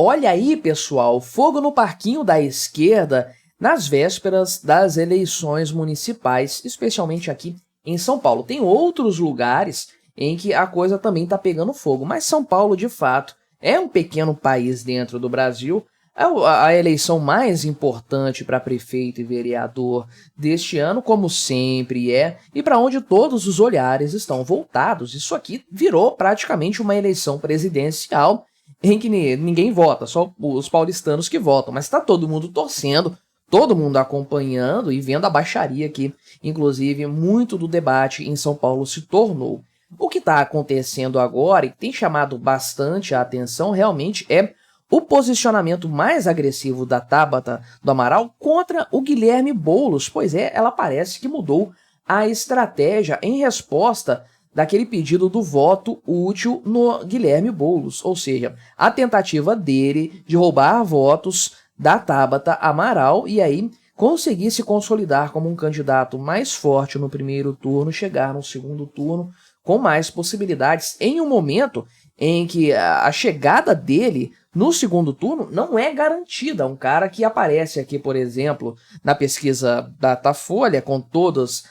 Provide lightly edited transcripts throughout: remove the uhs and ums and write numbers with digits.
Olha aí, pessoal, fogo no parquinho da esquerda nas vésperas das eleições municipais, especialmente aqui em São Paulo. Tem outros lugares em que a coisa também está pegando fogo, mas São Paulo, de fato, é um pequeno país dentro do Brasil. A eleição mais importante para prefeito e vereador deste ano, como sempre é, e para onde todos os olhares estão voltados. Isso aqui virou praticamente uma eleição presidencial, em que ninguém vota, só os paulistanos que votam, mas está todo mundo torcendo, todo mundo acompanhando e vendo a baixaria que, inclusive, muito do debate em São Paulo se tornou. O que está acontecendo agora e tem chamado bastante a atenção realmente é o posicionamento mais agressivo da Tabata do Amaral contra o Guilherme Boulos. Pois é, ela parece que mudou a estratégia em resposta daquele pedido do voto útil no Guilherme Boulos, ou seja, a tentativa dele de roubar votos da Tabata Amaral e aí conseguir se consolidar como um candidato mais forte no primeiro turno, chegar no segundo turno com mais possibilidades em um momento em que a chegada dele no segundo turno não é garantida. Um cara que aparece aqui, por exemplo, na pesquisa Datafolha, com todas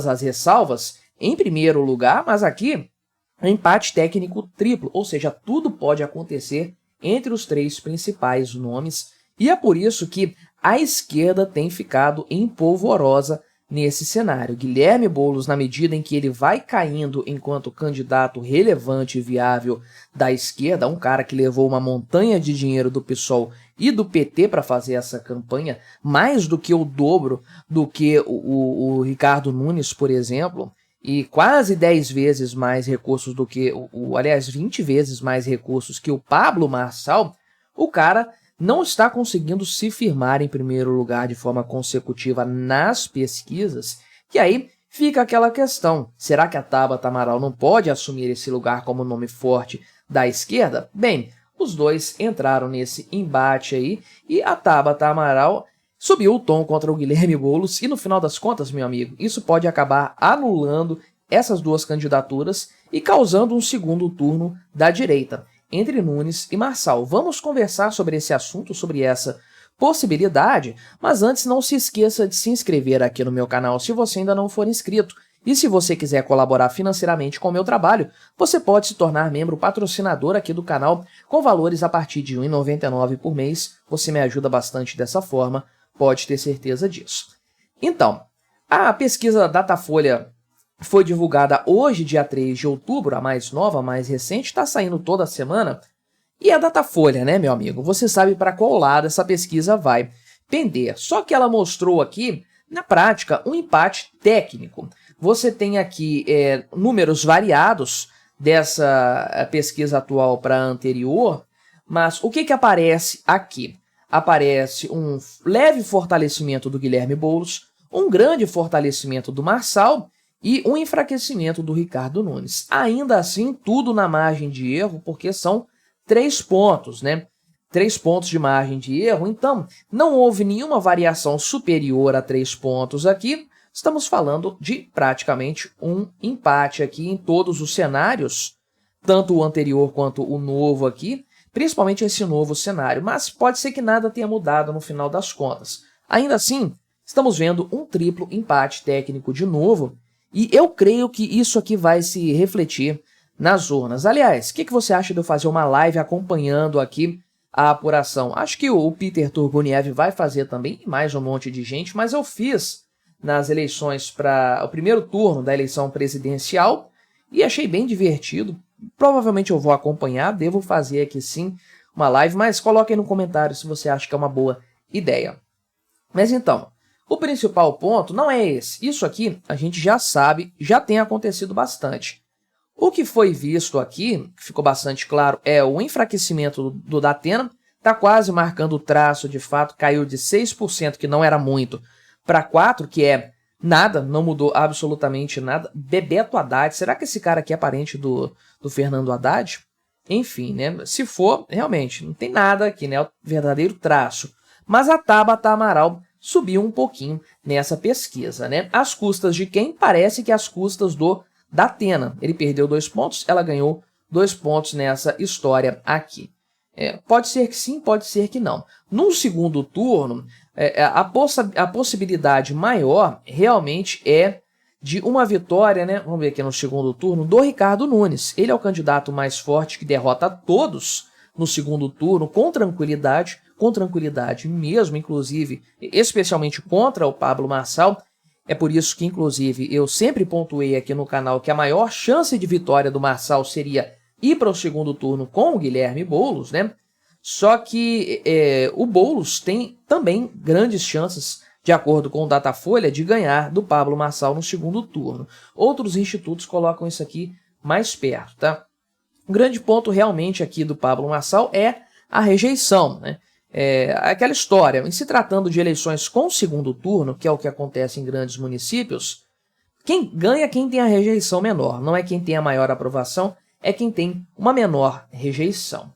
as ressalvas, em primeiro lugar, mas aqui empate técnico triplo, ou seja, tudo pode acontecer entre os três principais nomes, e é por isso que a esquerda tem ficado empolvorosa nesse cenário. Guilherme Boulos, na medida em que ele vai caindo enquanto candidato relevante e viável da esquerda, um cara que levou uma montanha de dinheiro do PSOL e do PT para fazer essa campanha, mais do que o dobro do que o Ricardo Nunes, por exemplo, e quase 10 vezes mais recursos do que, aliás, 20 vezes mais recursos que o Pablo Marçal, o cara não está conseguindo se firmar em primeiro lugar de forma consecutiva nas pesquisas, e aí fica aquela questão, será que a Tabata Amaral não pode assumir esse lugar como nome forte da esquerda? Bem, os dois entraram nesse embate aí, e a Tabata Amaral subiu o tom contra o Guilherme Boulos, e no final das contas, meu amigo, isso pode acabar anulando essas duas candidaturas e causando um segundo turno da direita, entre Nunes e Marçal. Vamos conversar sobre esse assunto, sobre essa possibilidade, mas antes não se esqueça de se inscrever aqui no meu canal se você ainda não for inscrito. E se você quiser colaborar financeiramente com o meu trabalho, você pode se tornar membro patrocinador aqui do canal com valores a partir de R$ 1,99 por mês. Você me ajuda bastante dessa forma, pode ter certeza disso. Então, a pesquisa Datafolha foi divulgada hoje, dia 3 de outubro, a mais nova, a mais recente, está saindo toda semana. E a Datafolha, né, meu amigo? Você sabe para qual lado essa pesquisa vai pender. Só que ela mostrou aqui, na prática, um empate técnico. Você tem aqui números variados dessa pesquisa atual para a anterior, mas o que aparece aqui? Aparece um leve fortalecimento do Guilherme Boulos, um grande fortalecimento do Marçal e um enfraquecimento do Ricardo Nunes. Ainda assim, tudo na margem de erro, porque são 3 pontos, né? 3 pontos de margem de erro, então não houve nenhuma variação superior a 3 pontos aqui. Estamos falando de praticamente um empate aqui em todos os cenários, tanto o anterior quanto o novo aqui, principalmente esse novo cenário, mas pode ser que nada tenha mudado no final das contas. Ainda assim, estamos vendo um triplo empate técnico de novo, e eu creio que isso aqui vai se refletir nas urnas. Aliás, o que você acha de eu fazer uma live acompanhando aqui a apuração? Acho que o Peter Turguniev vai fazer também, e mais um monte de gente, mas eu fiz nas eleições para o primeiro turno da eleição presidencial e achei bem divertido. Provavelmente eu vou acompanhar, devo fazer aqui sim uma live, mas coloque aí no comentário se você acha que é uma boa ideia. Mas então, o principal ponto não é esse. Isso aqui a gente já sabe, já tem acontecido bastante. O que foi visto aqui, que ficou bastante claro, é o enfraquecimento do Datena, está quase marcando o traço de fato, caiu de 6%, que não era muito, para 4%, que é nada, não mudou absolutamente nada. Bebeto Haddad, será que esse cara aqui é parente do Fernando Haddad? Enfim, né? Se for, realmente, não tem nada aqui, né? É o verdadeiro traço. Mas a Tabata Amaral subiu um pouquinho nessa pesquisa, né? Às custas de quem? Parece que às custas do Datena. Ele perdeu 2 pontos, ela ganhou 2 pontos nessa história aqui. Pode ser que sim, pode ser que não. No segundo turno, a possibilidade maior realmente é de uma vitória, né? Vamos ver aqui no segundo turno, do Ricardo Nunes. Ele é o candidato mais forte que derrota todos no segundo turno com tranquilidade mesmo, inclusive, especialmente contra o Pablo Marçal. É por isso que, inclusive, eu sempre pontuei aqui no canal que a maior chance de vitória do Marçal seria ir para o segundo turno com o Guilherme Boulos, né? Só que o Boulos tem também grandes chances, de acordo com o Datafolha, de ganhar do Pablo Marçal no segundo turno. Outros institutos colocam isso aqui mais perto, tá? O grande ponto realmente aqui do Pablo Marçal é a rejeição, né? Aquela história, em se tratando de eleições com segundo turno, que é o que acontece em grandes municípios, quem ganha é quem tem a rejeição menor, não é quem tem a maior aprovação, é quem tem uma menor rejeição.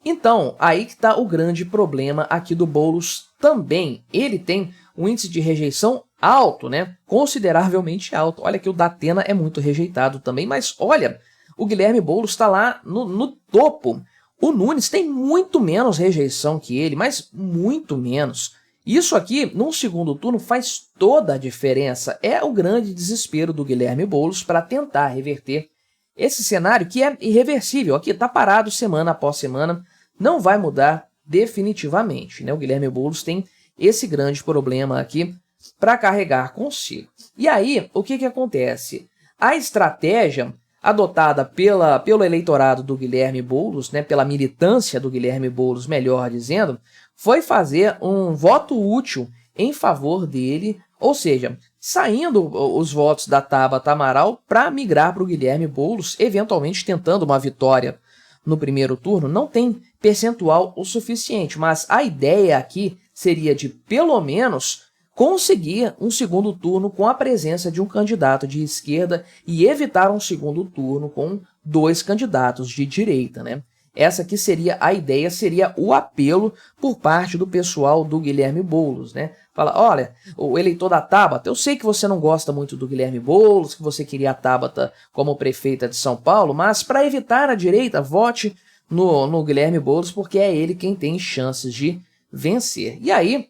Então, aí que está o grande problema aqui do Boulos também. Ele tem um índice de rejeição alto, né? Consideravelmente alto. Olha que o Datena é muito rejeitado também, mas olha, o Guilherme Boulos está lá no topo. O Nunes tem muito menos rejeição que ele, mas muito menos. Isso aqui, num segundo turno, faz toda a diferença. É o grande desespero do Guilherme Boulos para tentar reverter esse cenário que é irreversível. Aqui está parado semana após semana, não vai mudar definitivamente, né? O Guilherme Boulos tem esse grande problema aqui para carregar consigo. E aí, o que acontece? A estratégia adotada pelo eleitorado do Guilherme Boulos, né, pela militância do Guilherme Boulos, melhor dizendo, foi fazer um voto útil em favor dele, ou seja, saindo os votos da Tabata Amaral para migrar para o Guilherme Boulos, eventualmente tentando uma vitória no primeiro turno. Não tem percentual o suficiente, mas a ideia aqui seria de, pelo menos, conseguir um segundo turno com a presença de um candidato de esquerda e evitar um segundo turno com 2 candidatos de direita, né? Essa aqui seria a ideia, seria o apelo por parte do pessoal do Guilherme Boulos, né? Fala, olha, o eleitor da Tabata, eu sei que você não gosta muito do Guilherme Boulos, que você queria a Tabata como prefeita de São Paulo, mas para evitar a direita, vote no Guilherme Boulos, porque é ele quem tem chances de vencer. E aí,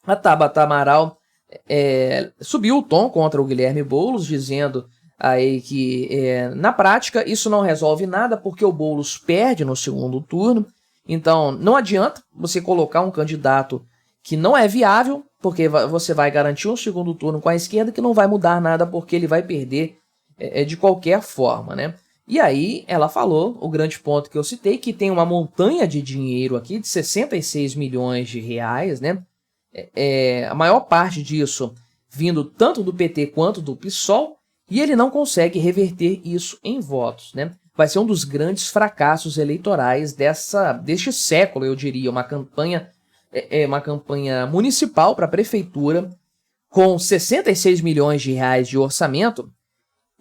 a Tabata Amaral subiu o tom contra o Guilherme Boulos, dizendo aí que, na prática, isso não resolve nada, porque o Boulos perde no segundo turno. Então, não adianta você colocar um candidato que não é viável, porque você vai garantir um segundo turno com a esquerda que não vai mudar nada, porque ele vai perder de qualquer forma, né? E aí ela falou, o grande ponto que eu citei, que tem uma montanha de dinheiro aqui de 66 milhões de reais, né? A maior parte disso vindo tanto do PT quanto do PSOL, e ele não consegue reverter isso em votos, né? Vai ser um dos grandes fracassos eleitorais deste século, eu diria, uma campanha municipal para a prefeitura com 66 milhões de reais de orçamento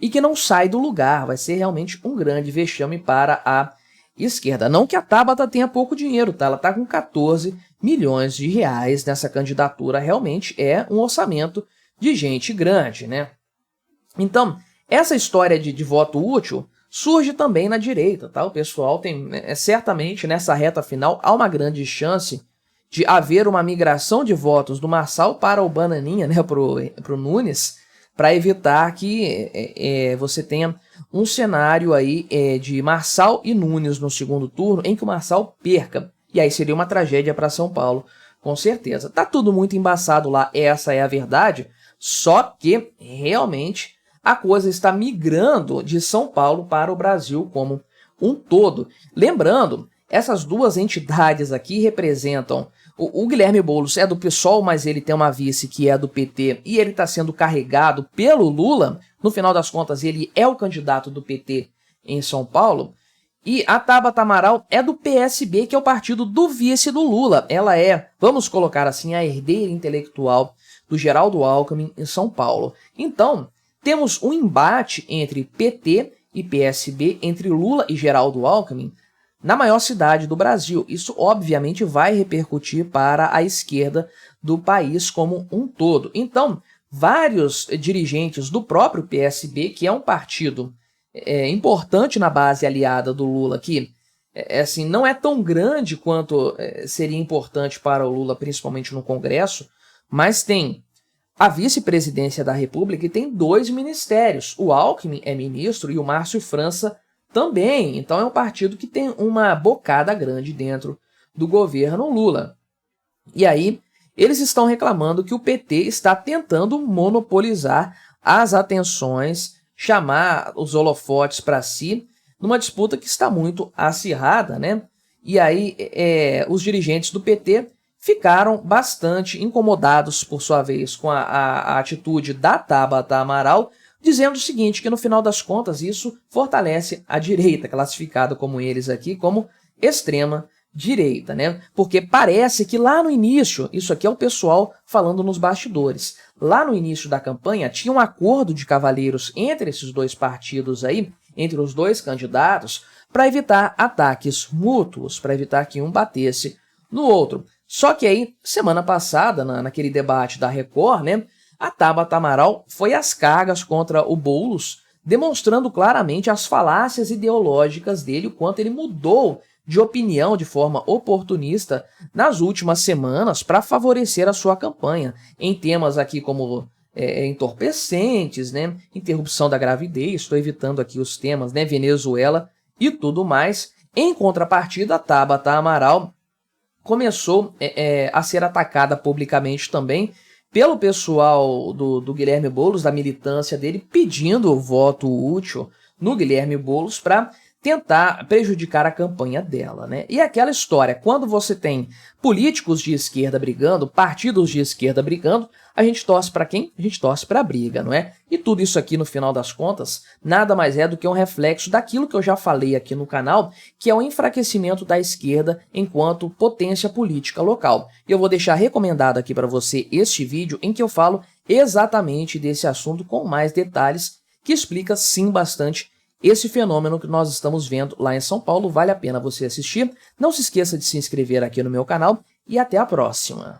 e que não sai do lugar. Vai ser realmente um grande vexame para a esquerda. Não que a Tabata tenha pouco dinheiro, tá? Ela está com 14 milhões de reais nessa candidatura. Realmente é um orçamento de gente grande, né? Então, essa história de voto útil surge também na direita, tá? O pessoal tem, certamente, nessa reta final, há uma grande chance de haver uma migração de votos do Marçal para o Bananinha, né, pro Nunes, para evitar que você tenha um cenário aí de Marçal e Nunes no segundo turno, em que o Marçal perca. E aí seria uma tragédia para São Paulo, com certeza. Tá tudo muito embaçado lá, essa é a verdade, só que realmente a coisa está migrando de São Paulo para o Brasil como um todo. Lembrando, essas duas entidades aqui representam... O Guilherme Boulos é do PSOL, mas ele tem uma vice que é do PT e ele está sendo carregado pelo Lula. No final das contas, ele é o candidato do PT em São Paulo. E a Tabata Amaral é do PSB, que é o partido do vice do Lula. Ela é, vamos colocar assim, a herdeira intelectual do Geraldo Alckmin em São Paulo. Então, temos um embate entre PT e PSB, entre Lula e Geraldo Alckmin, na maior cidade do Brasil. Isso, obviamente, vai repercutir para a esquerda do país como um todo. Então, vários dirigentes do próprio PSB, que é um partido importante na base aliada do Lula, que assim, não é tão grande quanto seria importante para o Lula, principalmente no Congresso, mas tem a vice-presidência da República e tem 2 ministérios. O Alckmin é ministro e o Márcio França também. Então é um partido que tem uma bocada grande dentro do governo Lula. E aí, eles estão reclamando que o PT está tentando monopolizar as atenções, chamar os holofotes para si, numa disputa que está muito acirrada, né? E aí, os dirigentes do PT ficaram bastante incomodados, por sua vez, com a atitude da Tabata Amaral, dizendo o seguinte, que no final das contas isso fortalece a direita, classificada como eles aqui como extrema direita, né? Porque parece que lá no início, isso aqui é o pessoal falando nos bastidores, lá no início da campanha tinha um acordo de cavalheiros entre esses 2 partidos aí, entre os 2 candidatos, para evitar ataques mútuos, para evitar que um batesse no outro. Só que aí, semana passada, naquele debate da Record, né, a Tabata Amaral foi às cargas contra o Boulos, demonstrando claramente as falácias ideológicas dele, o quanto ele mudou de opinião de forma oportunista nas últimas semanas para favorecer a sua campanha, em temas aqui como entorpecentes, né, interrupção da gravidez, estou evitando aqui os temas, né, Venezuela e tudo mais. Em contrapartida, a Tabata Amaral começou a ser atacada publicamente também pelo pessoal do Guilherme Boulos, da militância dele, pedindo o voto útil no Guilherme Boulos para tentar prejudicar a campanha dela, né? E aquela história, quando você tem políticos de esquerda brigando, partidos de esquerda brigando, a gente torce para quem? A gente torce para a briga, não é? E tudo isso aqui, no final das contas, nada mais é do que um reflexo daquilo que eu já falei aqui no canal, que é o enfraquecimento da esquerda enquanto potência política local. E eu vou deixar recomendado aqui para você este vídeo em que eu falo exatamente desse assunto com mais detalhes, que explica sim bastante esse fenômeno que nós estamos vendo lá em São Paulo. Vale a pena você assistir. Não se esqueça de se inscrever aqui no meu canal e até a próxima.